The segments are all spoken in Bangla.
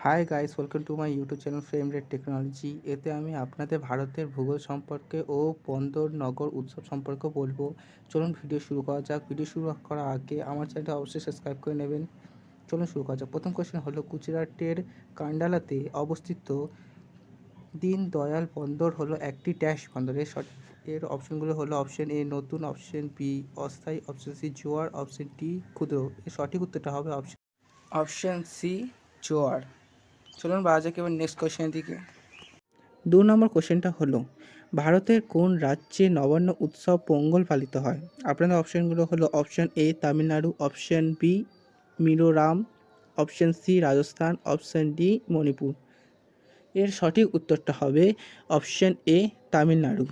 Hi guys, welcome to my YouTube channel frame rate technology. এতে আমি আপনাদের ভারতের ভূগোল সম্পর্কে ও বন্দর নগর উৎসব সম্পর্কে বলবো। চলুন ভিডিও শুরু করা যাক। ভিডিও শুরু করার আগে আমার চ্যানেলটা অবশ্যই সাবস্ক্রাইব করে নেবেন। চলুন শুরু করা যাক। প্রথম কোয়েশ্চেন হলো, গুজরাটের কান্ডালাতে অবস্থিত দীনদয়াল বন্দর হলো একটি ড্যাশ বন্দর। এর অপশনগুলো হলো অপশন এ নতুন, অপশন বি অস্থায়ী, অপশন সি জোয়ার, অপশন ডি ক্ষুদ্র। এর সঠিক উত্তরটা হবে অপশন সি জোয়ার। চলুন বাজা যাক এবার নেক্সট কোয়েশ্চেনের দিকে। 2 নম্বর কোশ্চেনটা হলো, ভারতের কোন রাজ্যে নবান্ন উৎসব পোঙ্গল পালিত হয়? আপনাদের অপশনগুলো হলো option A Tamil Nadu, option B Mizoram, option C Rajasthan, option D Manipur. এর সঠিক উত্তরটা হবে অপশন এ তামিলনাড়ু।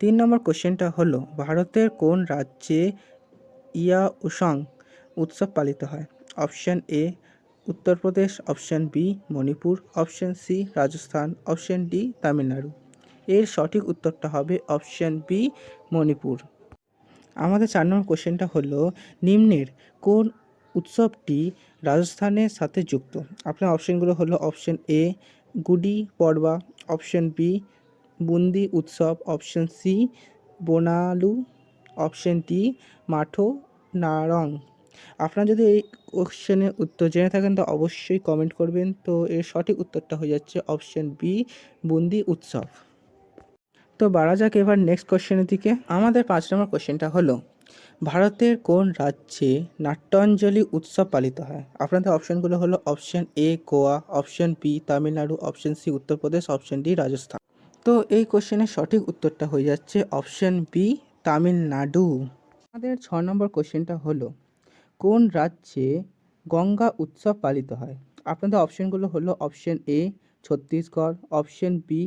3 নম্বর কোশ্চেনটা হলো, ভারতের কোন রাজ্যে ইয়াওসং উৎসব পালিত হয়? Option A Uttar Pradesh, option B Manipur, option C Rajasthan, option D Tamil Nadu. এর সঠিক উত্তরটা হবে অপশন বি মণিপুর। আমাদের 4 নম্বর কোশ্চেনটা হলো, নিম্নের কোন উৎসবটি রাজস্থানের সাথে যুক্ত? আপনার অপশনগুলো হলো অপশন এ গুডি পড়বা, অপশন বি বুন্দি উৎসব, option C Bonalu, option D মাঠো Narang. আপনারা যদি এই কোশ্চেনের উত্তর জেনে থাকেন তো অবশ্যই কমেন্ট করবেন। তো এর সঠিক উত্তরটা হয়ে যাচ্ছে অপশন বি বুন্দি উৎসব। তো বাড়া যাক এবার নেক্সট কোশ্চেনের দিকে। আমাদের 5 নম্বর কোশ্চেনটা হলো, ভারতের কোন রাজ্যে নাট্যাঞ্জলি উৎসব পালিত হয়? আপনাদের অপশনগুলো হলো option A Goa, option B Tamil Nadu, option C Uttar Pradesh, option D Rajasthan. তো এই কোশ্চেনের সঠিক উত্তরটা হয়ে যাচ্ছে অপশন বি তামিলনাড়ু। আমাদের 6 নম্বর কোশ্চেনটা হলো, কোন রাজ্যে গঙ্গা উৎসব পালিত হয়? আপনাদের অপশনগুলো হলো option A Chhattisgarh, option B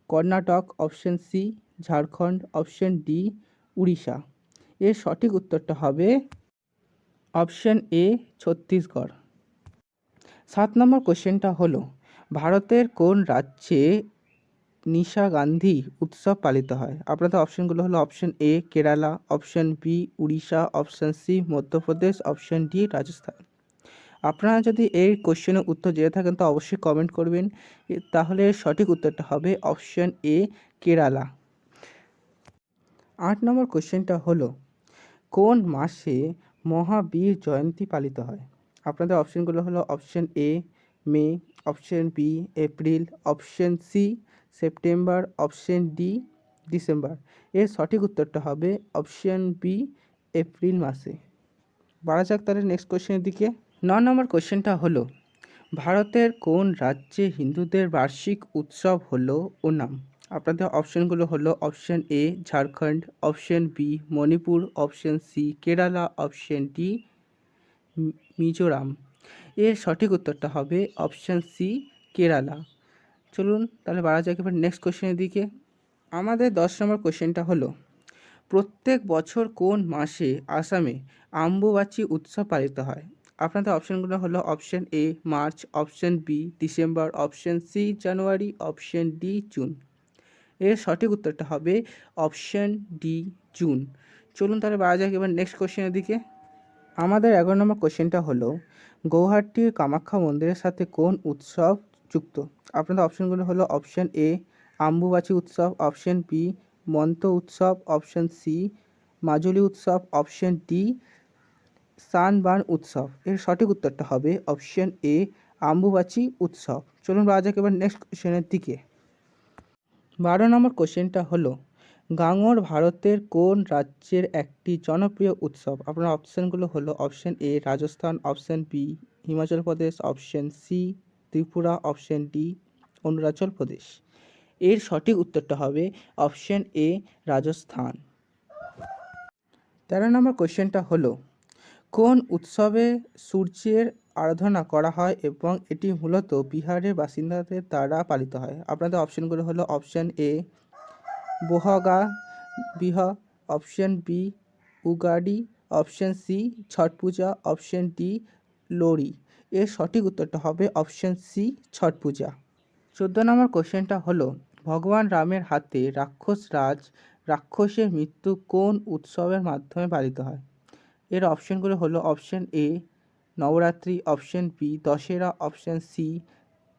Karnataka, option C Jharkhand, option D Orissa. এর সঠিক উত্তরটা হবে অপশন এ ছত্তিশগড়। 7 নম্বর কোশ্চেনটা হলো, ভারতের কোন রাজ্যে নিশা গান্ধী উৎসব পালিত হয়? আপনাদের অপশনগুলো হলো option A Kerala, option B Orissa, option C Madhya Pradesh, option D Rajasthan. আপনারা যদি এই কোশ্চেনের উত্তর জেনে থাকেন তো অবশ্যই কমেন্ট করবেন। তাহলে সঠিক উত্তরটা হবে অপশন এ কেরালা। 8 নম্বর কোশ্চেনটা হলো, কোন মাসে মহাবীর জয়ন্তী পালিত হয়? আপনাদের অপশনগুলো হলো option A May, option B April, option C September, option D December. এর সঠিক উত্তরটা হবে অপশন বি এপ্রিল মাসে। বাড়া যাক তাহলে নেক্সট কোশ্চেনের দিকে। 9 নম্বর কোশ্চেনটা হলো, ভারতের কোন রাজ্যে হিন্দুদের বার্ষিক উৎসব হলো ওনাম? আপনাদের অপশনগুলো হলো option A Jharkhand, option B Manipur, option C Kerala, option D Mizoram. এর সঠিক উত্তরটা হবে অপশন সি কেরালা। চলুন তাহলে বাড়া যাক এবার নেক্সট কোশ্চেনের দিকে। আমাদের 10 নম্বর কোশ্চেনটা হলো, প্রত্যেক বছর কোন মাসে আসামে আম্বুবাচি উৎসব পালিত হয়? আপনাদের অপশনগুলো হলো option A March, option B December, option C January, option D June. এর সঠিক উত্তরটা হবে অপশন ডি জুন। চলুন তাহলে বাড়া যাক এবার নেক্সট কোশ্চেনের দিকে। আমাদের 11 নম্বর কোশ্চেনটা হলো, গৌহাটির কামাখ্যা মন্দিরের সাথে কোন উৎসব যুক্ত? আপনাদের অপশনগুলো হলো অপশন এ আম্বুবাচি উৎসব, অপশন বি মন্ত উৎসব, অপশন সি মাজুলি উৎসব, অপশন ডি সানবার্ন উৎসব। এর সঠিক উত্তরটা হবে অপশন এ আম্বুবাচি উৎসব। চলুন বাড়া যাক এবার নেক্সট কোশ্চেনের দিকে। 12 নম্বর কোশ্চেনটা হলো, গাঙ্গর ভারতের কোন রাজ্যের একটি জনপ্রিয় উৎসব? আপনার অপশানগুলো হলো option A Rajasthan, option B Himachal Pradesh, option C Tripura, option D Arunachal Pradesh. এর সঠিক উত্তরটা হবে অপশন এ রাজস্থান। 13 নম্বর কোশ্চেনটা হলো, কোন উৎসবে সূর্যের আরাধনা করা হয় এবং এটি মূলত বিহারের বাসিন্দাদের দ্বারা পালিত হয়? আপনাদের অপশনগুলো হলো অপশন এ বোহগা বিহ, option B Ugadi, option C ছট পূজা, অপশন ডি লোরি। এর সঠিক উত্তরটা হবে অপশন সি ছট পূজা। 14 নম্বর কোশ্চেনটা হলো, ভগবান রামের হাতে রাক্ষসের মৃত্যু কোন উৎসবের মাধ্যমে পালিত হয়? এর অপশনগুলো হলো option A Navratri, option B Dussehra, option C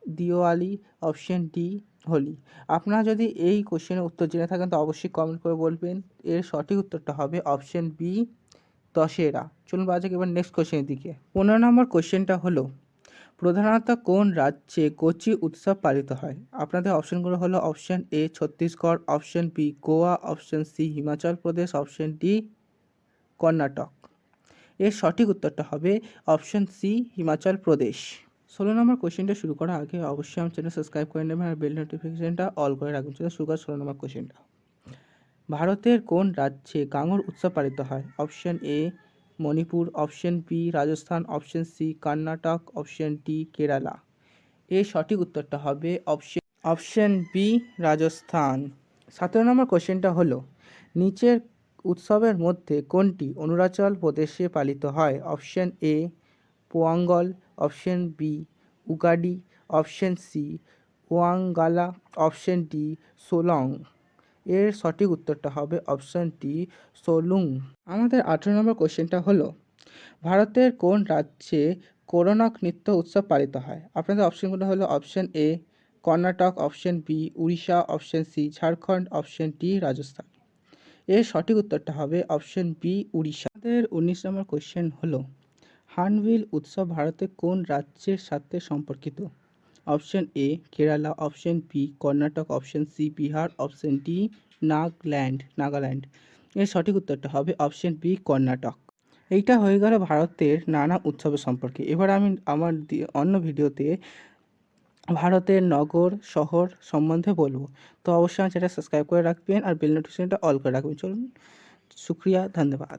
Diwali, option D Holi. আপনারা যদি এই কোশ্চেনের উত্তর জেনে থাকেন তো অবশ্যই কমেন্ট করে বলবেন। এর সঠিক উত্তরটা হবে অপশন বি দশেরা। চলুন বাজে এবার নেক্সট কোশ্চেনের দিকে। 15 নম্বর কোশ্চেনটা হলো, প্রধানত কোন রাজ্যে কোচি উৎসব পালিত হয়? আপনাদের অপশনগুলো হলো option A Chhattisgarh, option B Goa, option C Himachal Pradesh, option D Karnataka. এর সঠিক উত্তরটা হবে অপশন সি হিমাচল প্রদেশ। 16 নম্বর কোশ্চেনটা শুরু করার আগে অবশ্যই আমার চ্যানেল সাবস্ক্রাইব করে নেবেন আর বেল নোটিফিকেশনটা অল করে রাখবেন। চলো শুরু করা 16 নম্বর কোশ্চেনটা। ভারতের কোন রাজ্যে গাঙ্গর উৎসব পালিত হয়? Option A Manipur, option B Rajasthan, option C Karnataka, option D Kerala. এর সঠিক উত্তরটা হবে অপশন বি রাজস্থান। 17 নম্বর কোশ্চেনটা হলো, নিচের উৎসবের মধ্যে কোনটি অরুণাচল প্রদেশে পালিত হয়? Option A Pongal, option B Ugadi, option C Wangala, option D Solung. এর সঠিক উত্তরটা হবে অপশন ডি সোলুং। আমাদের 18 নম্বর কোশ্চেনটা হলো, ভারতের কোন রাজ্যে কোরোনাক নৃত্য উৎসব পালিত হয়? আপনাদের অপশনগুলো হলো option A Karnataka, option B Orissa, option C Jharkhand, option D Rajasthan. এর সঠিক উত্তরটা হবে অপশন বি উড়িষ্যা। আমাদের 19 নম্বর কোশ্চেন হলো, হার্নবিল উৎসব ভারতের কোন রাজ্যের সাথে সম্পর্কিত? Option A Kerala, option B Karnataka, option C Bihar, option D Nagaland. এর সঠিক উত্তরটা হবে অপশন বি কর্ণাটক। এইটা হয়ে গেল ভারতের নানা উৎসবের সম্পর্কে। এবার আমি আমার অন্য ভিডিওতে ভারতের নগর শহর সম্বন্ধে বলবো। তো অবশ্যই আমার চ্যানেলটা সাবস্ক্রাইব করে রাখবেন আর বেল নোটিফিকেশনটা অল করে রাখবেন। চলুন, শুক্রিয়া, ধন্যবাদ।